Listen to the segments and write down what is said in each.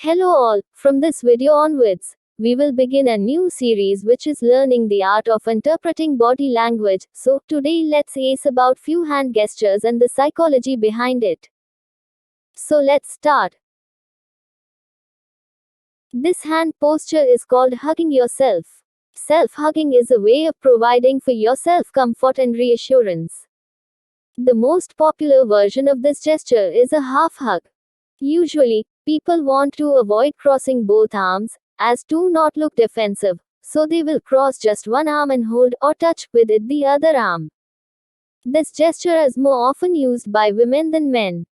Hello all, from this video onwards, we will begin a new series which is learning the art of interpreting body language. So, today let's ace about few hand gestures and the psychology behind it. So let's start. This hand posture is called hugging yourself. Self-hugging is a way of providing for yourself comfort and reassurance. The most popular version of this gesture is a half hug. Usually, people want to avoid crossing both arms, as to not look defensive, so they will cross just one arm and hold or touch with it the other arm. This gesture is more often used by women than men.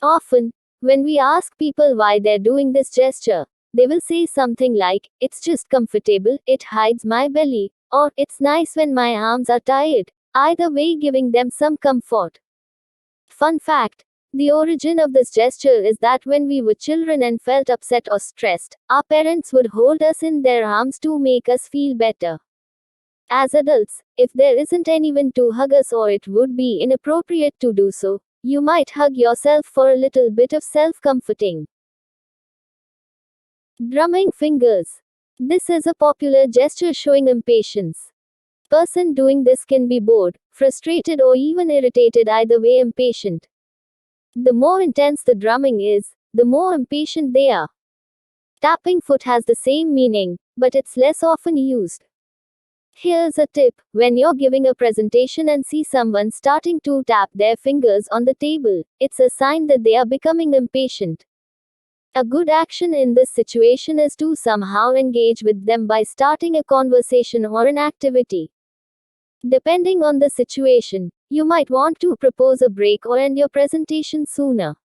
Often, when we ask people why they're doing this gesture, they will say something like, "It's just comfortable, it hides my belly," or "It's nice when my arms are tired," either way giving them some comfort. Fun fact. The origin of this gesture is that when we were children and felt upset or stressed, our parents would hold us in their arms to make us feel better. As adults, if there isn't anyone to hug us or it would be inappropriate to do so, you might hug yourself for a little bit of self-comforting. Drumming fingers. This is a popular gesture showing impatience. Person doing this can be bored, frustrated or even irritated, either way impatient. The more intense the drumming is, the more impatient they are. Tapping foot has the same meaning, but it's less often used. Here's a tip: when you're giving a presentation and see someone starting to tap their fingers on the table, it's a sign that they are becoming impatient. A good action in this situation is to somehow engage with them by starting a conversation or an activity. Depending on the situation, you might want to propose a break or end your presentation sooner.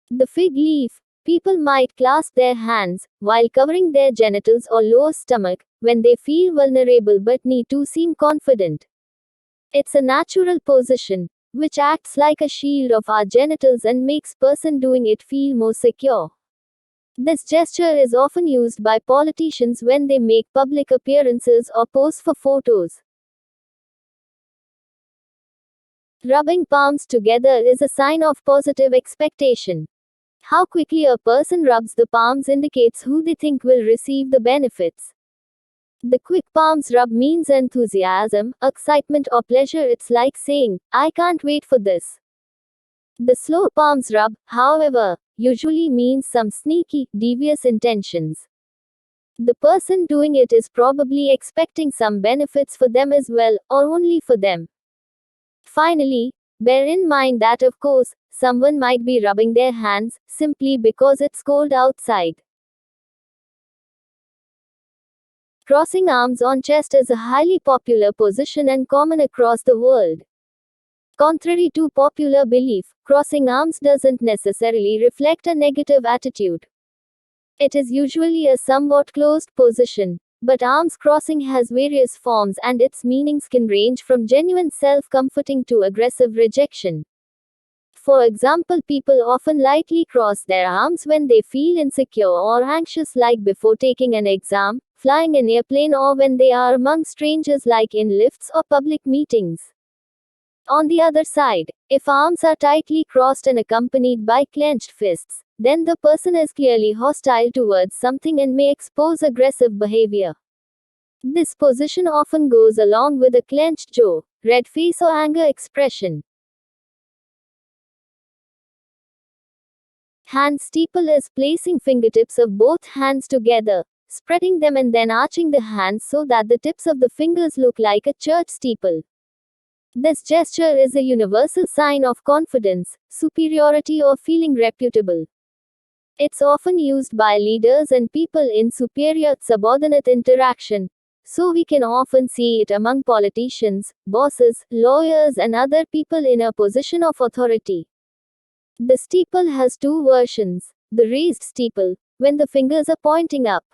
The fig leaf. People might clasp their hands, while covering their genitals or lower stomach, when they feel vulnerable but need to seem confident. It's a natural position, which acts like a shield of our genitals and makes person doing it feel more secure. This gesture is often used by politicians when they make public appearances or pose for photos. Rubbing palms together is a sign of positive expectation. How quickly a person rubs the palms indicates who they think will receive the benefits. The quick palms rub means enthusiasm, excitement or pleasure. It's like saying, "I can't wait for this." The slow palms rub, however, usually means some sneaky, devious intentions. The person doing it is probably expecting some benefits for them as well, or only for them. Finally, bear in mind that of course, someone might be rubbing their hands, simply because it's cold outside. Crossing arms on chest is a highly popular position and common across the world. Contrary to popular belief, crossing arms doesn't necessarily reflect a negative attitude. It is usually a somewhat closed position, but arms crossing has various forms and its meanings can range from genuine self-comforting to aggressive rejection. For example, people often lightly cross their arms when they feel insecure or anxious, like before taking an exam, flying an airplane, or when they are among strangers, like in lifts or public meetings. On the other side, if arms are tightly crossed and accompanied by clenched fists, then the person is clearly hostile towards something and may expose aggressive behavior. This position often goes along with a clenched jaw, red face or anger expression. Hand steeple is placing fingertips of both hands together, spreading them and then arching the hands so that the tips of the fingers look like a church steeple. This gesture is a universal sign of confidence, superiority or feeling reputable. It's often used by leaders and people in superior-subordinate interaction, so we can often see it among politicians, bosses, lawyers and other people in a position of authority. The steeple has two versions. The raised steeple, when the fingers are pointing up.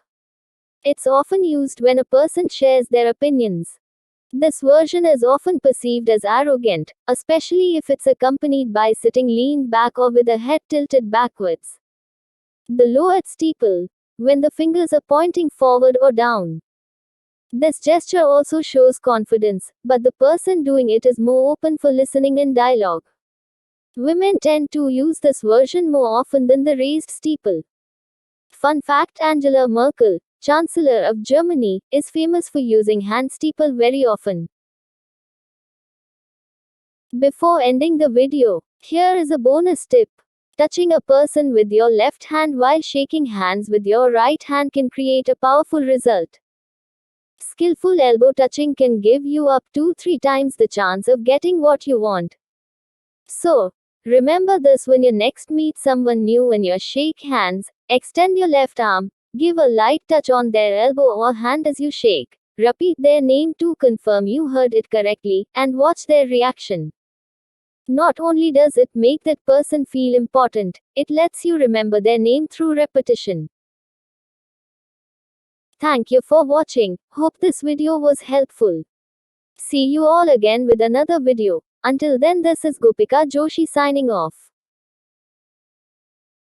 It's often used when a person shares their opinions. This version is often perceived as arrogant, especially if it's accompanied by sitting leaned back or with a head tilted backwards. The lowered steeple, when the fingers are pointing forward or down. This gesture also shows confidence, but the person doing it is more open for listening and dialogue. Women tend to use this version more often than the raised steeple. Fun fact: Angela Merkel, Chancellor of Germany, is famous for using hand steeple very often. Before ending the video, here is a bonus tip. Touching a person with your left hand while shaking hands with your right hand can create a powerful result. Skillful elbow touching can give you up to 3 times the chance of getting what you want. So, remember this when you next meet someone new. When you shake hands, extend your left arm, give a light touch on their elbow or hand as you shake. Repeat their name to confirm you heard it correctly, and watch their reaction. Not only does it make that person feel important, it lets you remember their name through repetition. Thank you for watching. Hope this video was helpful. See you all again with another video. Until then, this is Gopika Joshi signing off.